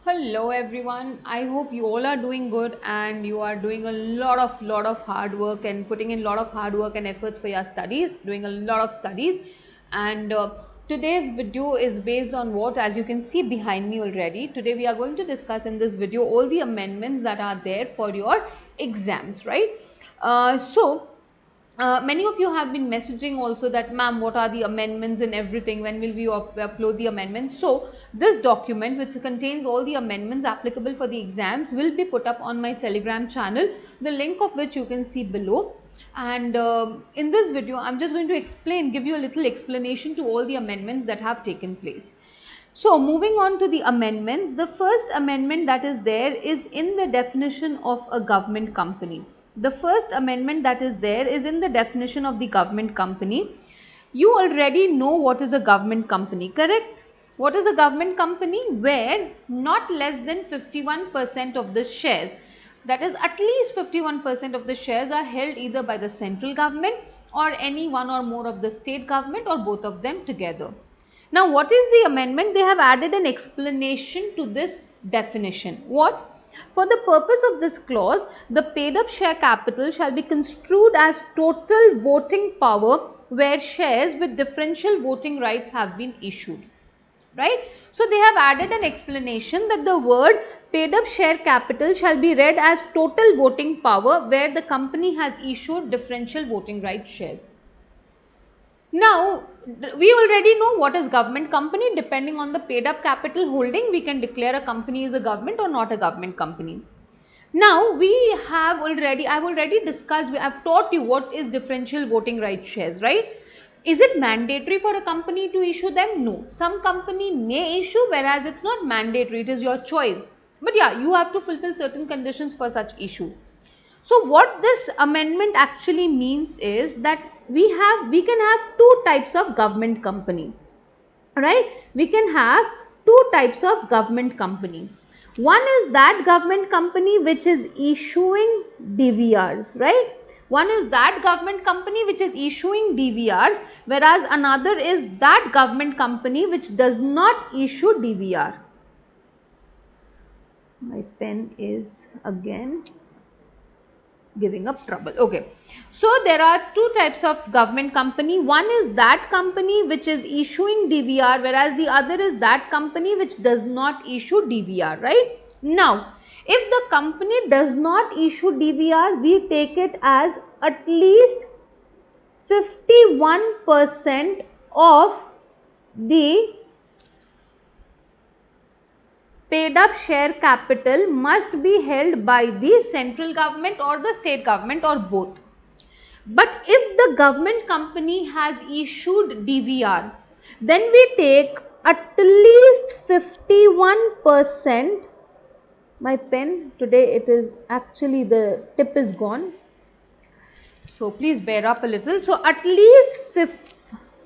Hello everyone. I hope you all are doing good and you are doing a lot of hard work and putting in a lot of hard work and efforts for your studies, doing a lot of studies. And today's video is based on what, as you can see behind me already. Today we are going to discuss in this video all the amendments that are there for your exams, right? Many of you have been messaging also that ma'am, what are the amendments and everything, when will we upload the amendments? So this document, which contains all the amendments applicable for the exams, will be put up on my telegram channel, the link of which you can see below. And in this video I'm just going to give you a little explanation to all the amendments that have taken place. So moving on to the amendments, the first amendment that is there is in the definition of a government company. The first amendment that is there is in the definition of the government company. You already know what is a government company, correct? What is a government company? Where not less than 51% of the shares, that is at least 51% of the shares, are held either by the central government or any one or more of the state government or both of them together. Now, what is the amendment? They have added an explanation to this definition. What? For the purpose of this clause, the paid up share capital shall be construed as total voting power where shares with differential voting rights have been issued. Right? So, they have added an explanation that the word paid up share capital shall be read as total voting power where the company has issued differential voting right shares. Now, we already know what is government company. Depending on the paid up capital holding, we can declare a company is a government or not a government company. Now, I've already discussed, I've taught you what is differential voting right shares, right? Is it mandatory for a company to issue them? No. Some company may issue, whereas it's not mandatory, it is your choice. But yeah, you have to fulfill certain conditions for such issue. So what this amendment actually means is that we can have two types of government company, right? We can have two types of government company. One is that government company which is issuing DVRs, right? One is that government company which is issuing DVRs, whereas another is that government company which does not issue DVR. My pen is again giving up trouble. Okay, so there are two types of government company. One is that company which is issuing DVR, whereas the other is that company which does not issue DVR, right? Now, if the company does not issue DVR, we take it as at least 51% of the paid up share capital must be held by the central government or the state government or both. But if the government company has issued DVR, then we take at least 51%. My pen today, it is actually, the tip is gone. So please bear up a little. So at least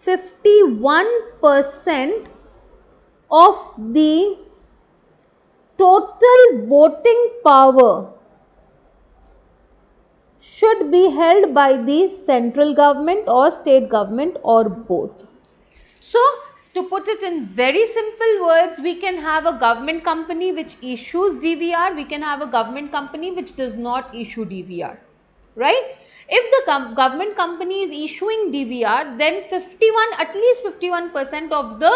51% of the total voting power should be held by the central government or state government or both. So, to put it in very simple words, we can have a government company which issues DVR, we can have a government company which does not issue DVR, right? If the government company is issuing DVR, then at least 51% of the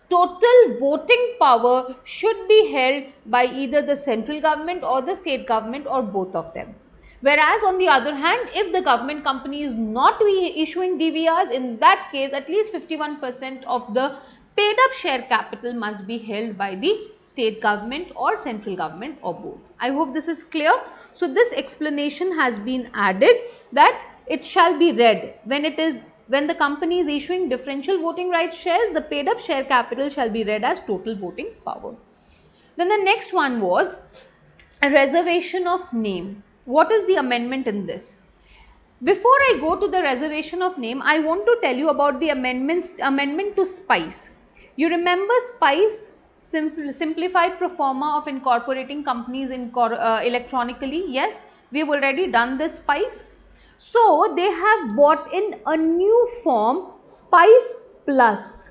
total voting power should be held by either the central government or the state government or both of them. Whereas on the other hand, if the government company is not issuing DVRs, in that case at least 51% of the paid up share capital must be held by the state government or central government or both. I hope this is clear. So this explanation has been added that it shall be read when the company is issuing differential voting rights shares, the paid up share capital shall be read as total voting power. Then the next one was a reservation of name. What is the amendment in this? Before I go to the reservation of name, I want to tell you about the amendment to SPICE. You remember SPICE, simplified pro forma of incorporating companies electronically? Yes, we have already done this SPICE. So they have brought in a new form, SPICE Plus.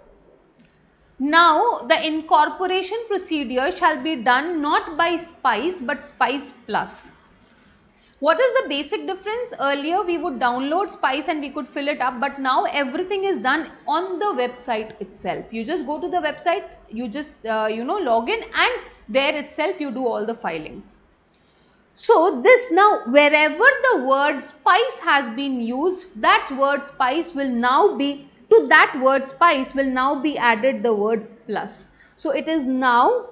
Now the incorporation procedure shall be done not by Spice but Spice Plus. What is the basic difference? Earlier we would download Spice and we could fill it up, but now everything is done on the website itself. You just go to the website, you just log in, and there itself you do all the filings. So this now, wherever the word spice has been used, that word spice will now be, to that word spice will now be added the word plus. So it is now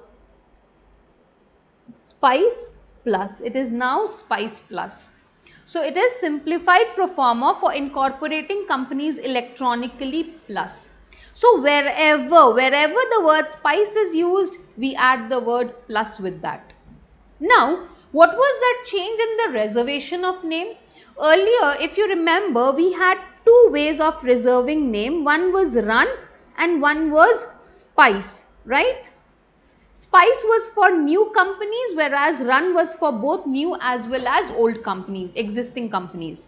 spice plus. It is now spice plus. So it is simplified pro forma for incorporating companies electronically plus. So wherever the word spice is used, we add the word plus with that. Now, what was that change in the reservation of name? Earlier, if you remember, we had two ways of reserving name. One was run and one was spice, right? Spice was for new companies, whereas run was for both new as well as old companies, existing companies.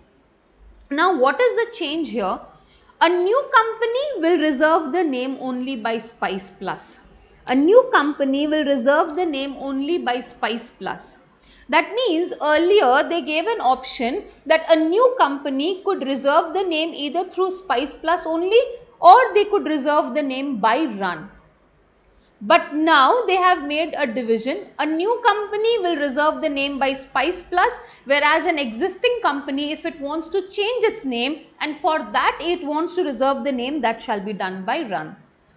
Now, what is the change here? A new company will reserve the name only by Spice Plus. A new company will reserve the name only by Spice Plus. That means earlier they gave an option that a new company could reserve the name either through Spice Plus only, or they could reserve the name by run. But now they have made a division. A new company will reserve the name by Spice Plus, whereas an existing company, if it wants to change its name and for that it wants to reserve the name, that shall be done by run.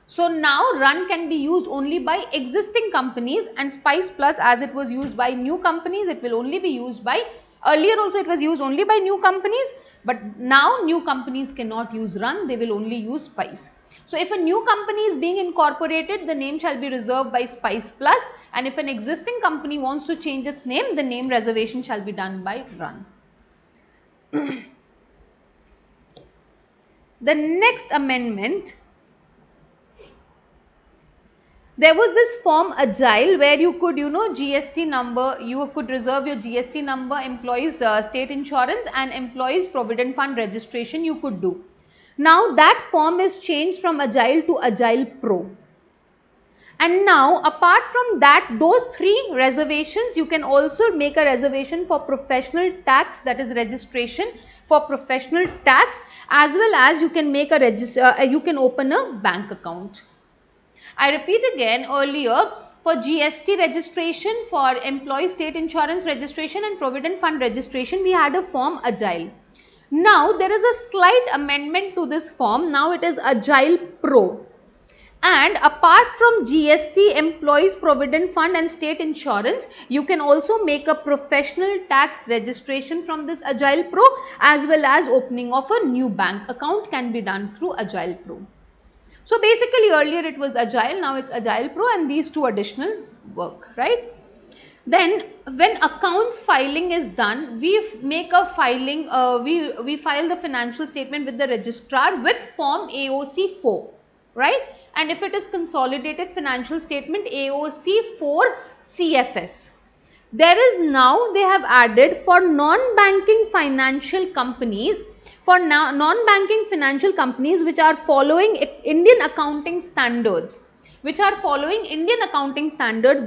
So now run can be used only by existing companies, and Spice Plus, as it was used by new companies, it will only be used by, earlier also it was used only by new companies, but now new companies cannot use run, they will only use Spice. So if a new company is being incorporated, the name shall be reserved by Spice Plus, and if an existing company wants to change its name, the name reservation shall be done by run. The next amendment, there was this form Agile where you could, GST number, you could reserve your GST number, employees state insurance and employees provident fund registration you could do. Now that form is changed from Agile to Agile Pro. And now apart from that, those three reservations, you can also make a reservation for professional tax, that is registration for professional tax, as well as you can make a you can open a bank account. I repeat again, earlier for GST registration, for employee state insurance registration and provident fund registration, we had a form Agile. Now there is a slight amendment to this form. Now it is Agile Pro. And apart from GST, employees provident fund and state insurance, you can also make a professional tax registration from this Agile Pro, as well as opening of a new bank account can be done through Agile Pro. So basically earlier it was Agile, now it's Agile Pro, and these two additional work, right? Then when accounts filing is done, we make a filing, we file the financial statement with the registrar with form AOC 4, right? And if it is consolidated financial statement, AOC 4 CFS. There is now, they have added for non-banking financial companies, for non-banking financial companies which are following Indian accounting standards,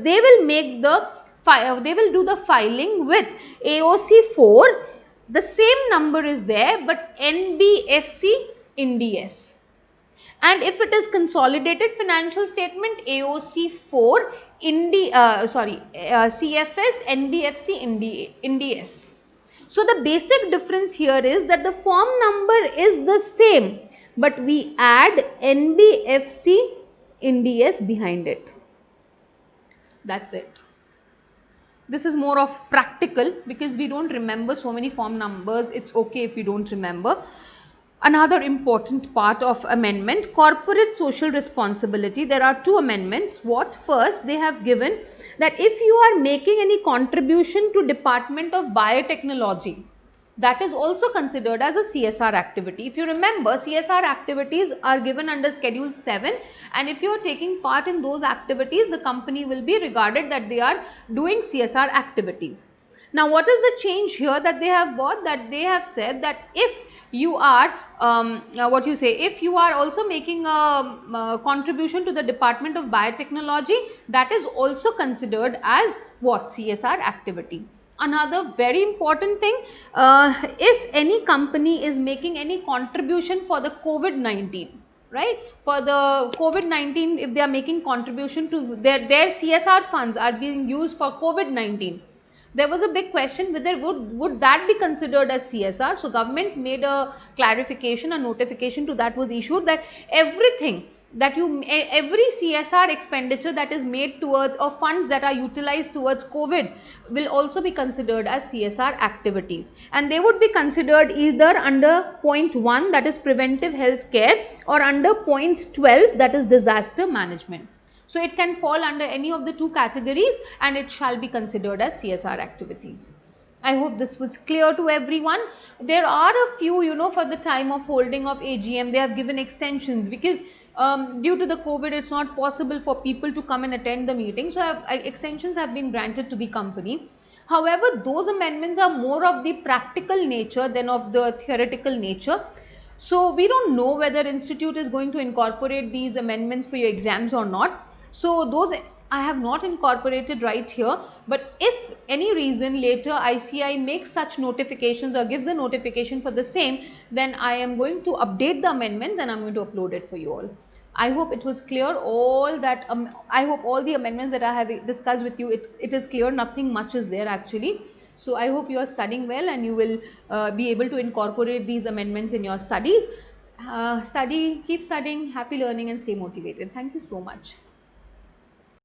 they will make the they will do the filing with AOC 4. The same number is there, but NBFC INDS. And if it is consolidated financial statement, AOC 4 CFS NBFC INDS. So the basic difference here is that the form number is the same, but we add NBFC INDS behind it. That's it. This is more of practical because we don't remember so many form numbers. It's okay if you don't remember. Another important part of amendment, corporate social responsibility. There are two amendments. What? First, they have given that if you are making any contribution to Department of Biotechnology, that is also considered as a CSR activity. If you remember, CSR activities are given under Schedule 7, and if you are taking part in those activities, the company will be regarded that they are doing CSR activities. Now, what is the change here that they have brought? That they have said that if you are if you are also making a contribution to the Department of Biotechnology, that is also considered as what? CSR activity. Another very important thing, if any company is making any contribution for the COVID-19, right, for the COVID-19, if they are making contribution to their CSR funds are being used for COVID-19, there was a big question whether would that be considered as CSR. So government made a clarification, a notification to that was issued that everything that every CSR expenditure that is made towards or funds that are utilized towards COVID will also be considered as CSR activities, and they would be considered either under point 1, that is preventive health care, or under point 12, that is disaster management. So it can fall under any of the two categories and it shall be considered as CSR activities. I hope this was clear to everyone. There are a few, for the time of holding of AGM, they have given extensions because due to the COVID, it's not possible for people to come and attend the meeting. So extensions have been granted to the company. However, those amendments are more of the practical nature than of the theoretical nature. So we don't know whether institute is going to incorporate these amendments for your exams or not. So those I have not incorporated right here, but if any reason later ICI makes such notifications or gives a notification for the same, then I am going to update the amendments and I am going to upload it for you all. I hope it was clear. All that I hope all the amendments that I have discussed with you, it is clear. Nothing much is there actually. So I hope you are studying well and you will be able to incorporate these amendments in your studies. Keep studying, happy learning and stay motivated. Thank you so much.